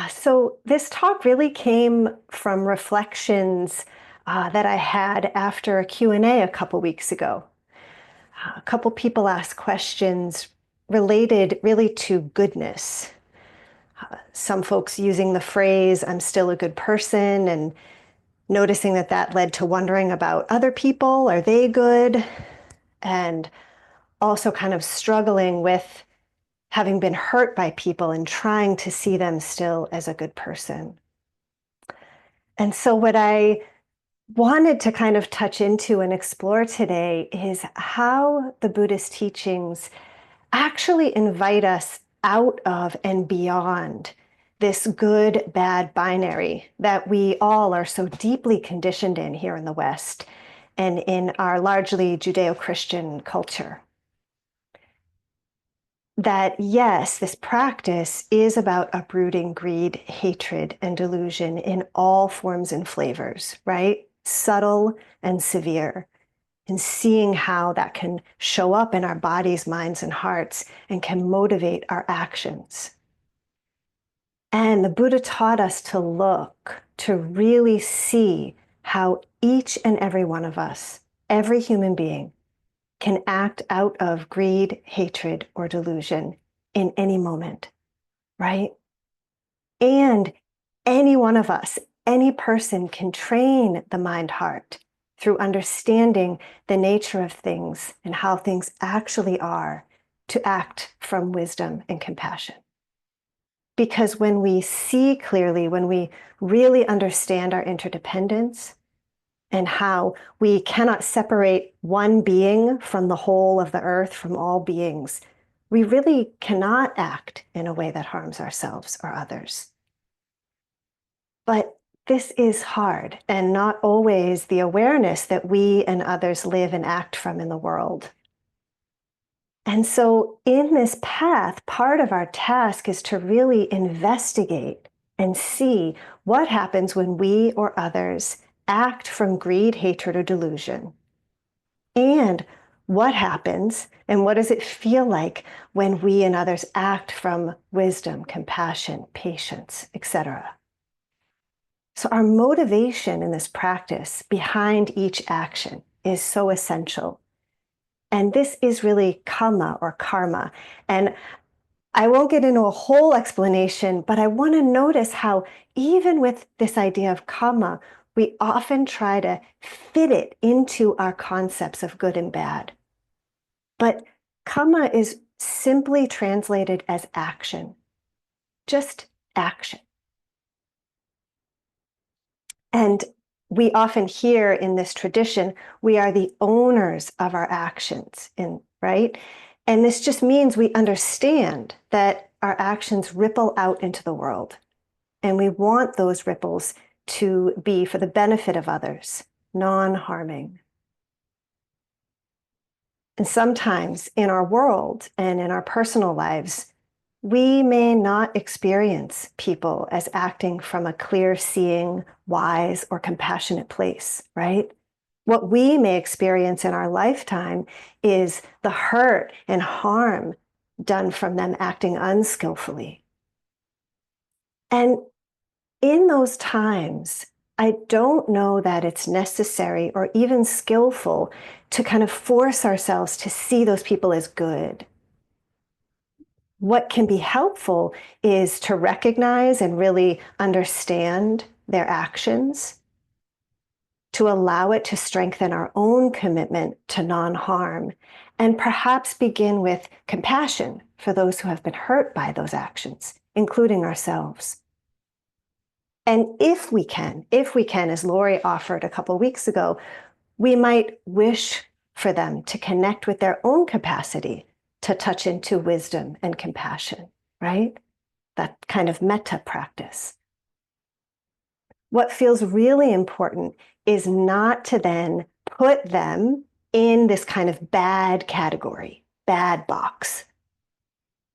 So this talk really came from reflections that I had after a Q&A a couple weeks ago. A couple people asked questions related really to goodness. Some folks using the phrase, "I'm still a good person," and noticing that that led to wondering about other people. Are they good? And also kind of struggling with having been hurt by people and trying to see them still as a good person. And so what I wanted to kind of touch into and explore today is how the Buddhist teachings actually invite us out of and beyond this good bad binary that we all are so deeply conditioned in here in the West and in our largely Judeo-Christian culture. That yes, this practice is about uprooting greed, hatred, and delusion in all forms and flavors, right? Subtle and severe, and seeing how that can show up in our bodies, minds, and hearts and can motivate our actions. And the Buddha taught us to look, to really see how each and every one of us, every human being, can act out of greed, hatred, or delusion in any moment, right? And any one of us, any person can train the mind heart through understanding the nature of things and how things actually are to act from wisdom and compassion. Because when we see clearly, when we really understand our interdependence, and how we cannot separate one being from the whole of the earth, from all beings, we really cannot act in a way that harms ourselves or others. But this is hard and not always the awareness that we and others live and act from in the world. And so in this path, part of our task is to really investigate and see what happens when we or others act from greed, hatred, or delusion. And what happens and what does it feel like when we and others act from wisdom, compassion, patience, etc. So our motivation in this practice behind each action is so essential. And this is really kamma or karma. And I won't get into a whole explanation, but I want to notice how even with this idea of karma, we often try to fit it into our concepts of good and bad. But karma is simply translated as action, just action. And we often hear in this tradition, we are the owners of our actions, right? And this just means we understand that our actions ripple out into the world. And we want those ripples to be for the benefit of others, non-harming. And sometimes in our world and in our personal lives, we may not experience people as acting from a clear seeing, wise, or compassionate place, right? What we may experience in our lifetime is the hurt and harm done from them acting unskillfully. And in those times, I don't know that it's necessary or even skillful to kind of force ourselves to see those people as good. What can be helpful is to recognize and really understand their actions, to allow it to strengthen our own commitment to non-harm, and perhaps begin with compassion for those who have been hurt by those actions, including ourselves. And if we can, as Lori offered a couple of weeks ago, we might wish for them to connect with their own capacity to touch into wisdom and compassion, right? That kind of metta practice. What feels really important is not to then put them in this kind of bad category, bad box.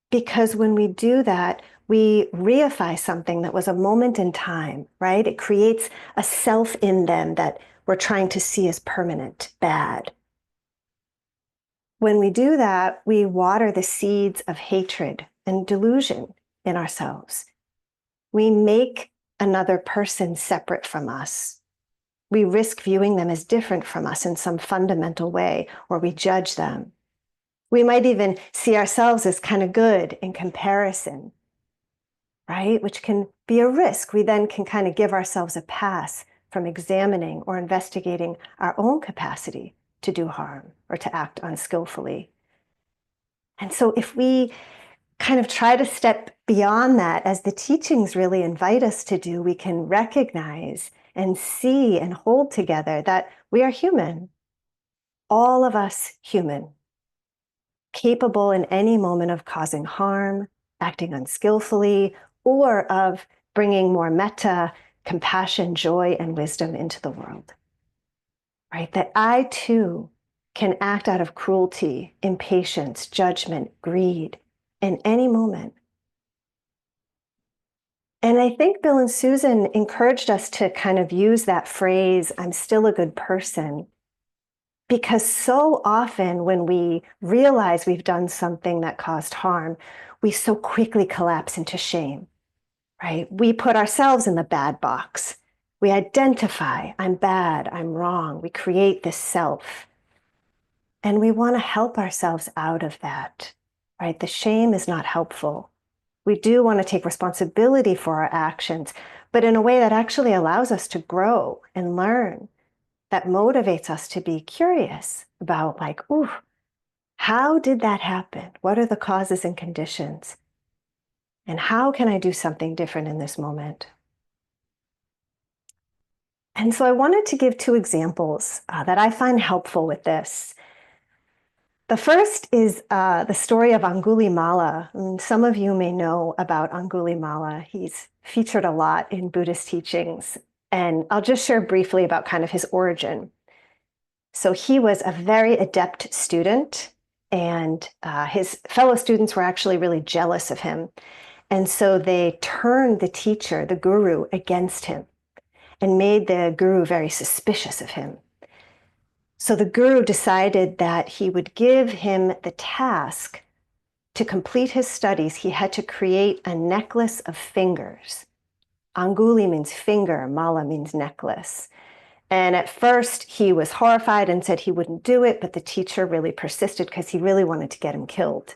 Because when we do that, we reify something that was a moment in time, right? It creates a self in them that we're trying to see as permanent, bad. When we do that, we water the seeds of hatred and delusion in ourselves. we make another person separate from us. We risk viewing them as different from us in some fundamental way, or we judge them. We might even see ourselves as kind of good in comparison, right? Which can be a risk. We then can kind of give ourselves a pass from examining or investigating our own capacity to do harm or to act unskillfully. And so if we kind of try to step beyond that, as the teachings really invite us to do, we can recognize and see and hold together that we are human, all of us human, capable in any moment of causing harm, acting unskillfully, or of bringing more metta, compassion, joy, and wisdom into the world. Right? That I too can act out of cruelty, impatience, judgment, greed in any moment. And I think Bill and Susan encouraged us to kind of use that phrase, I'm still a good person, because so often when we realize we've done something that caused harm, we so quickly collapse into shame, right? We put ourselves in the bad box. We identify, I'm bad, I'm wrong. We create this self. And we want to help ourselves out of that, right? The shame is not helpful. We do want to take responsibility for our actions, but in a way that actually allows us to grow and learn, that motivates us to be curious about, like, ooh, how did that happen? What are the causes and conditions? And how can I do something different in this moment? And so I wanted to give two examples that I find helpful with this. The first is the story of Angulimala. And some of you may know about Angulimala. He's featured a lot in Buddhist teachings. And I'll just share briefly about kind of his origin. So he was a very adept student, and his fellow students were actually really jealous of him. And so they turned the teacher, the guru, against him and made the guru very suspicious of him. So the guru decided that he would give him the task to complete his studies. He had to create a necklace of fingers. Anguli means finger, mala means necklace. And at first he was horrified and said he wouldn't do it, but the teacher really persisted because he really wanted to get him killed.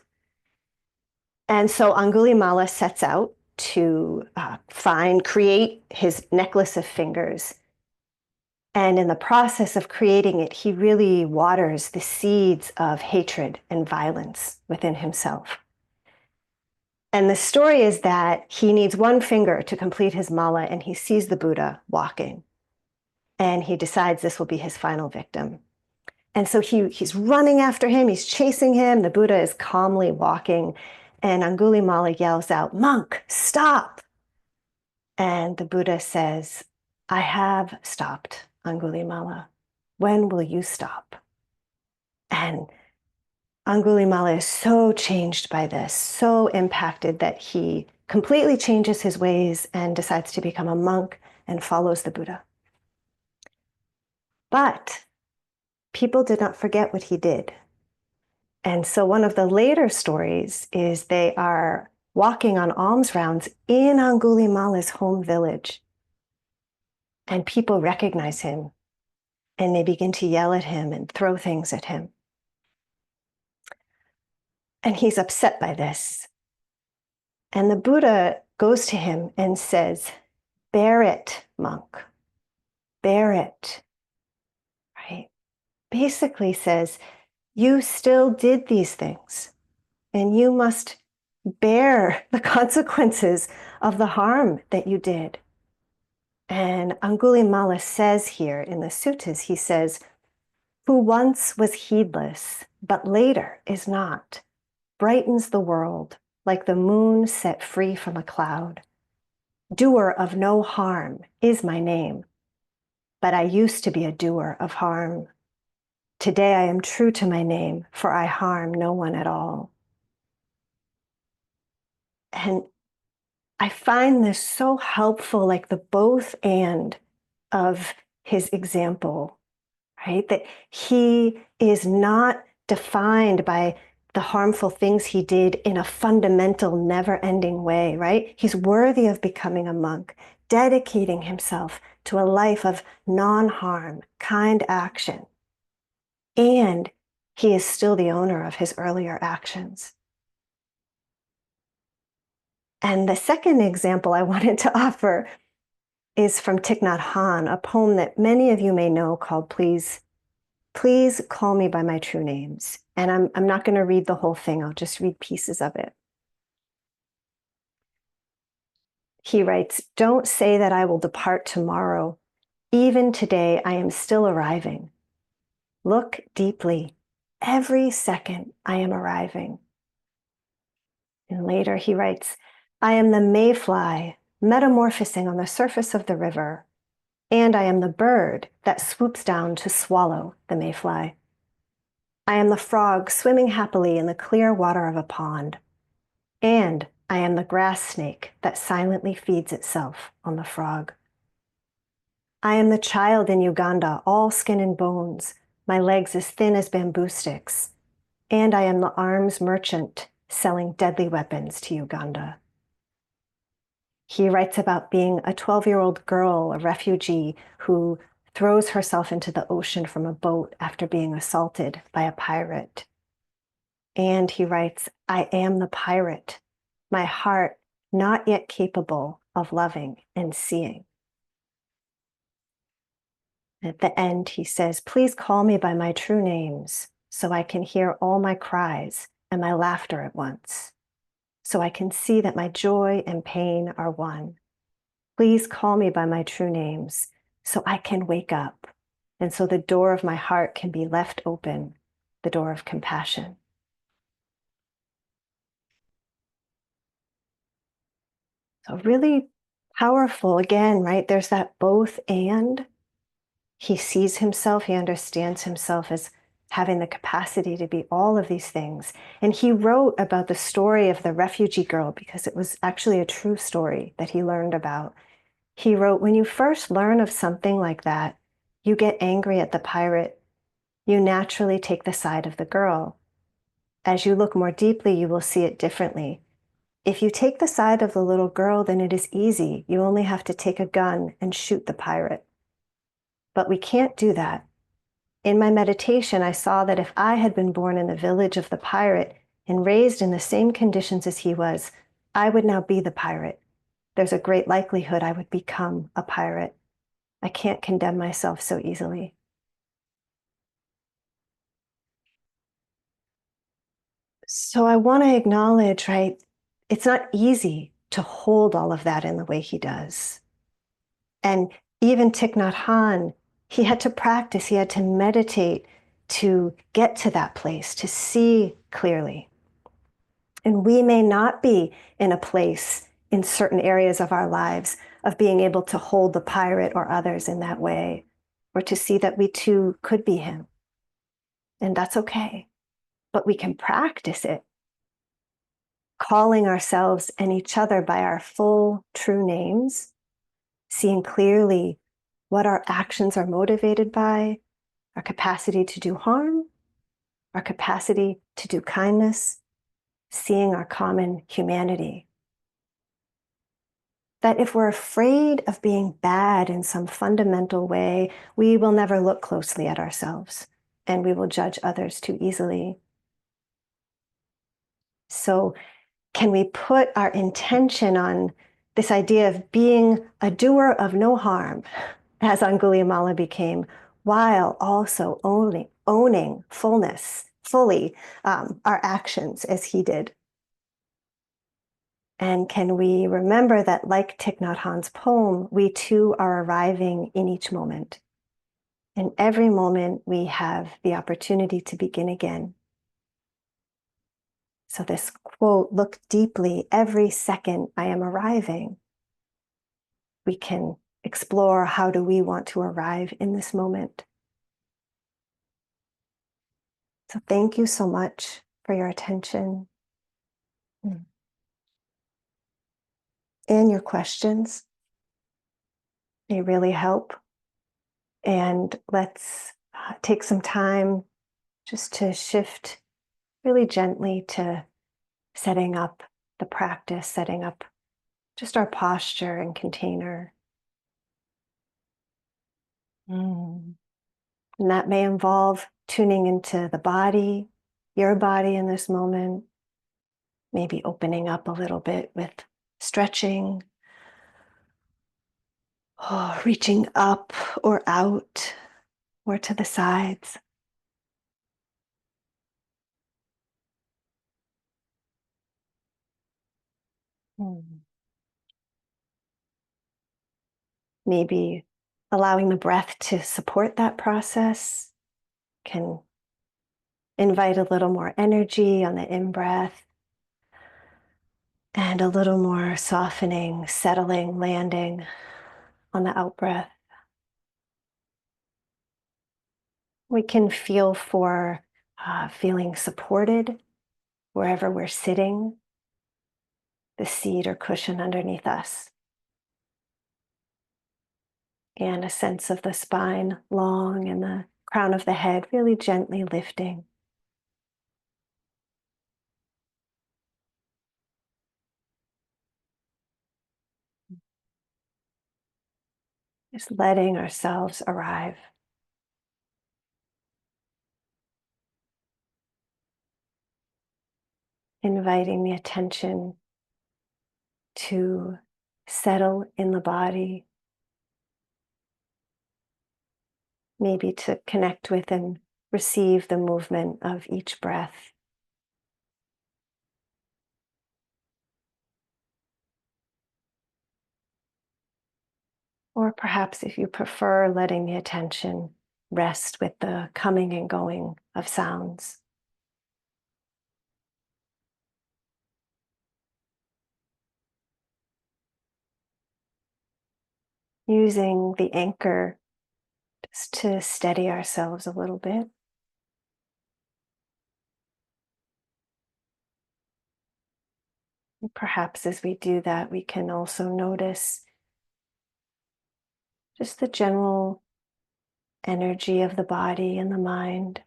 And so Angulimala sets out to create his necklace of fingers. And in the process of creating it, he really waters the seeds of hatred and violence within himself. And the story is that he needs one finger to complete his mala, and he sees the Buddha walking. And he decides this will be his final victim. And so he's running after him, he's chasing him. The Buddha is calmly walking, and Angulimala yells out, "Monk, stop!" And the Buddha says, "I have stopped, Angulimala. When will you stop?" And Angulimala is so changed by this, so impacted, that he completely changes his ways and decides to become a monk and follows the Buddha. But people did not forget what he did. And so one of the later stories is they are walking on alms rounds in Angulimala's home village. And people recognize him, and they begin to yell at him and throw things at him. And he's upset by this. And the Buddha goes to him and says, "Bear it, monk. Bear it." Right? Basically says, you still did these things, and you must bear the consequences of the harm that you did. And Angulimala says here in the suttas, he says, "Who once was heedless, but later is not, brightens the world like the moon set free from a cloud. Doer of no harm is my name, but I used to be a doer of harm. Today I am true to my name, for I harm no one at all." And I find this so helpful, like the both and of his example, right? That he is not defined by the harmful things he did in a fundamental, never-ending way, right? He's worthy of becoming a monk, dedicating himself to a life of non-harm, kind action. And he is still the owner of his earlier actions. And the second example I wanted to offer is from Thich Nhat Hanh, a poem that many of you may know called Please Call Me by My True Names. And I'm not going to read the whole thing, I'll just read pieces of it. He writes, "Don't say that I will depart tomorrow. Even today, I am still arriving. Look deeply. Every second, I am arriving." And later he writes, "I am the mayfly metamorphosing on the surface of the river, and I am the bird that swoops down to swallow the mayfly. I am the frog swimming happily in the clear water of a pond, and I am the grass snake that silently feeds itself on the frog. I am the child in Uganda, all skin and bones, my legs as thin as bamboo sticks, and I am the arms merchant selling deadly weapons to Uganda." He writes about being a 12-year-old girl, a refugee, who throws herself into the ocean from a boat after being assaulted by a pirate. And he writes, "I am the pirate, my heart not yet capable of loving and seeing." At the end, he says, "Please call me by my true names so I can hear all my cries and my laughter at once, so I can see that my joy and pain are one. Please call me by my true names so I can wake up, and so the door of my heart can be left open, the door of compassion." So really powerful again, right? There's that both and. He sees himself, he understands himself as having the capacity to be all of these things. And he wrote about the story of the refugee girl because it was actually a true story that he learned about. He wrote, "When you first learn of something like that, you get angry at the pirate. You naturally take the side of the girl. As you look more deeply, you will see it differently. If you take the side of the little girl, then it is easy. You only have to take a gun and shoot the pirate. But we can't do that. In my meditation, I saw that if I had been born in the village of the pirate and raised in the same conditions as he was, I would now be the pirate. There's a great likelihood I would become a pirate. I can't condemn myself so easily." So I want to acknowledge, right, it's not easy to hold all of that in the way he does. And even Thich Nhat Hanh, he had to practice, he had to meditate to get to that place, to see clearly. And we may not be in a place in certain areas of our lives of being able to hold the pirate or others in that way, or to see that we too could be him. And that's okay. But we can practice it, calling ourselves and each other by our full true names, seeing clearly what our actions are motivated by, our capacity to do harm, our capacity to do kindness, seeing our common humanity. That if we're afraid of being bad in some fundamental way, we will never look closely at ourselves and we will judge others too easily. So, can we put our intention on this idea of being a doer of no harm, as Angulimala became, while also owning fully our actions as he did? And can we remember that, like Thich Nhat Hanh's poem, we too are arriving in each moment. In every moment, we have the opportunity to begin again. So this quote, "Look deeply, every second I am arriving." We can explore, how do we want to arrive in this moment? So thank you so much for your attention and your questions. They really help. And let's take some time just to shift really gently to setting up the practice, setting up just our posture and container. Mm. And that may involve tuning into the body, your body in this moment, maybe opening up a little bit with stretching, reaching up or out or to the sides. Mm. Maybe allowing the breath to support that process can invite a little more energy on the in breath and a little more softening, settling, landing on the out breath. We can feel for feeling supported wherever we're sitting, the seat or cushion underneath us, and a sense of the spine long and the crown of the head really gently lifting. Just letting ourselves arrive, inviting the attention to settle in the body, maybe to connect with and receive the movement of each breath. Or perhaps, if you prefer, letting the attention rest with the coming and going of sounds. Using the anchor just to steady ourselves a little bit. And perhaps as we do that, we can also notice just the general energy of the body and the mind,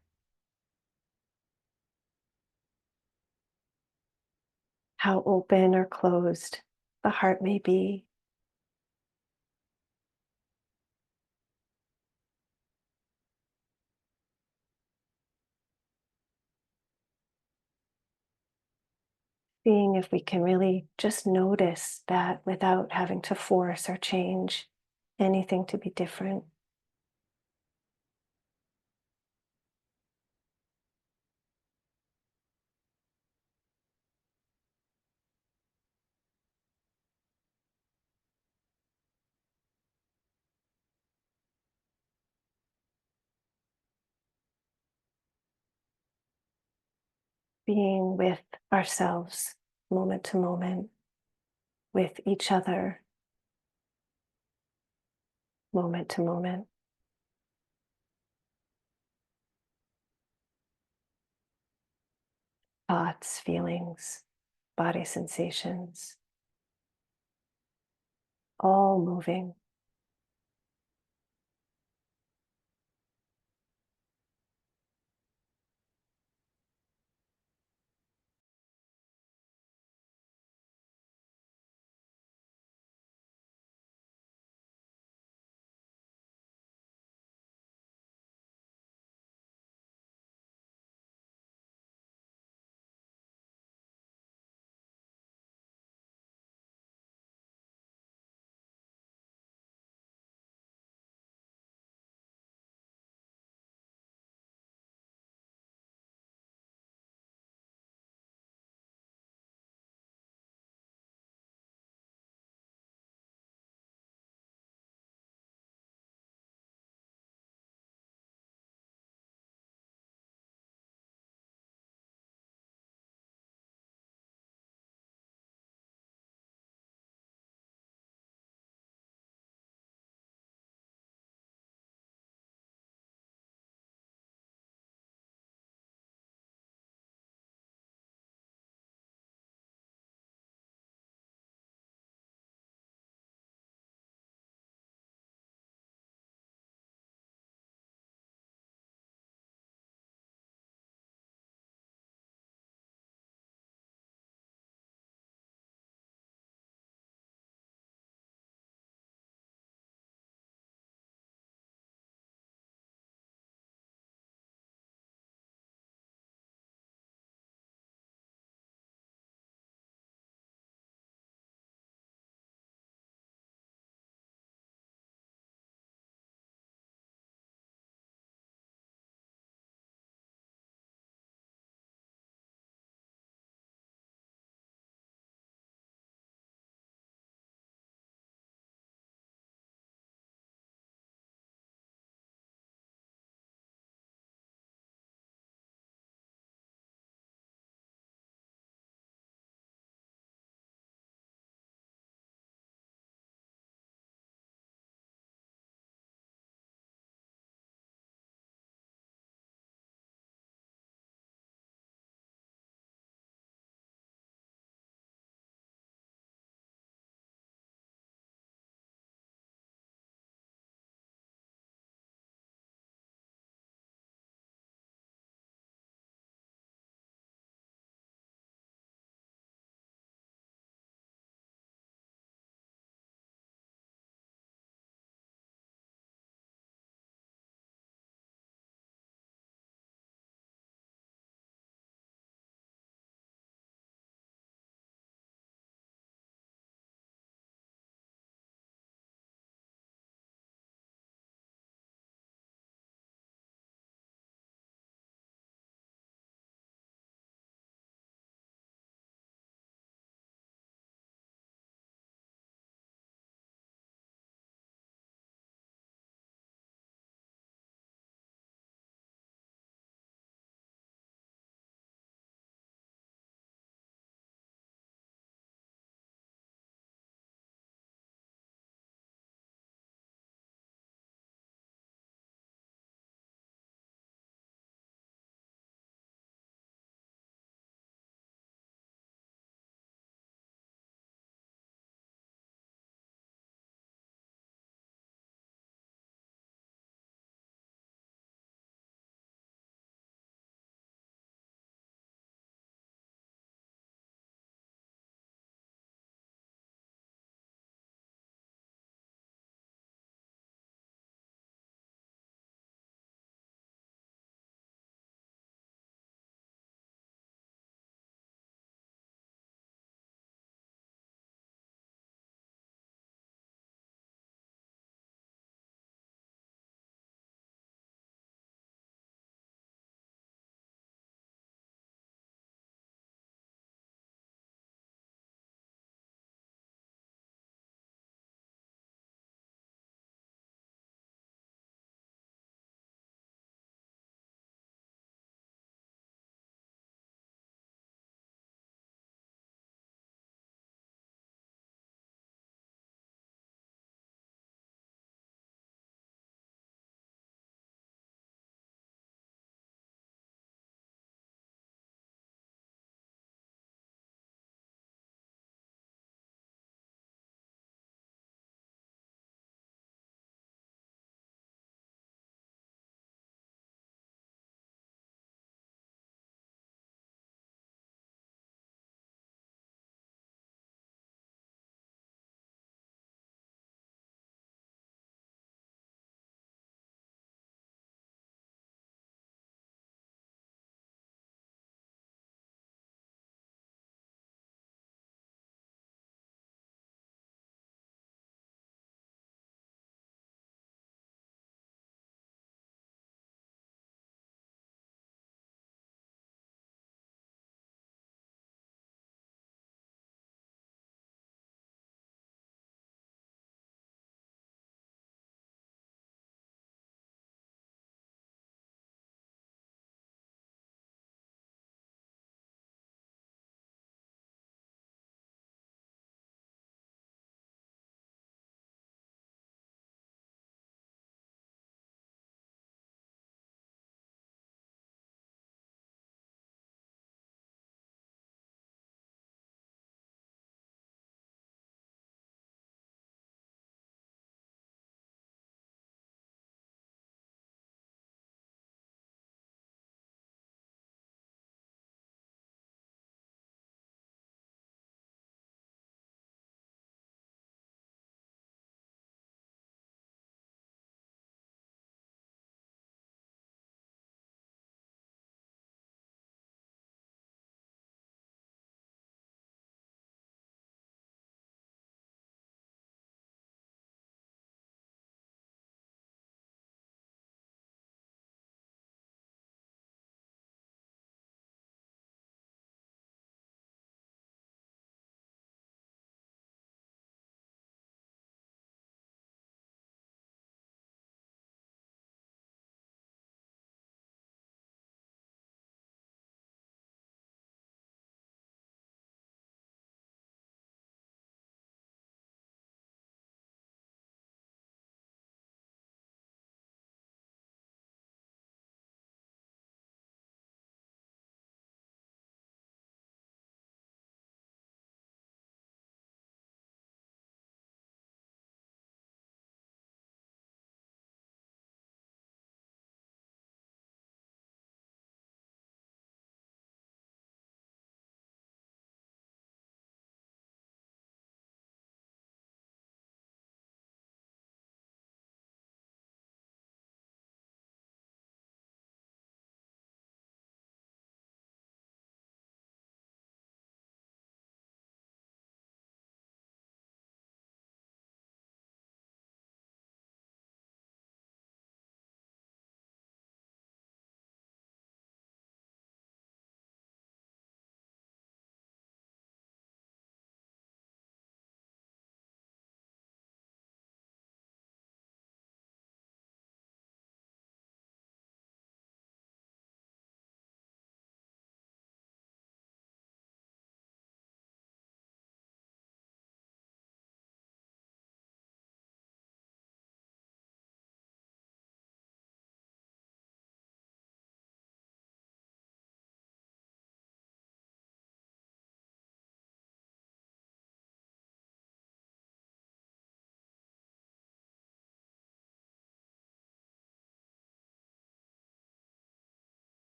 how open or closed the heart may be. Seeing if we can really just notice that without having to force or change anything to be different. Being with ourselves moment to moment, with each other moment to moment. Thoughts, feelings, body sensations, all moving.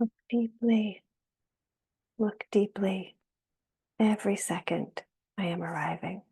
Look deeply. Look deeply. Every second I am arriving.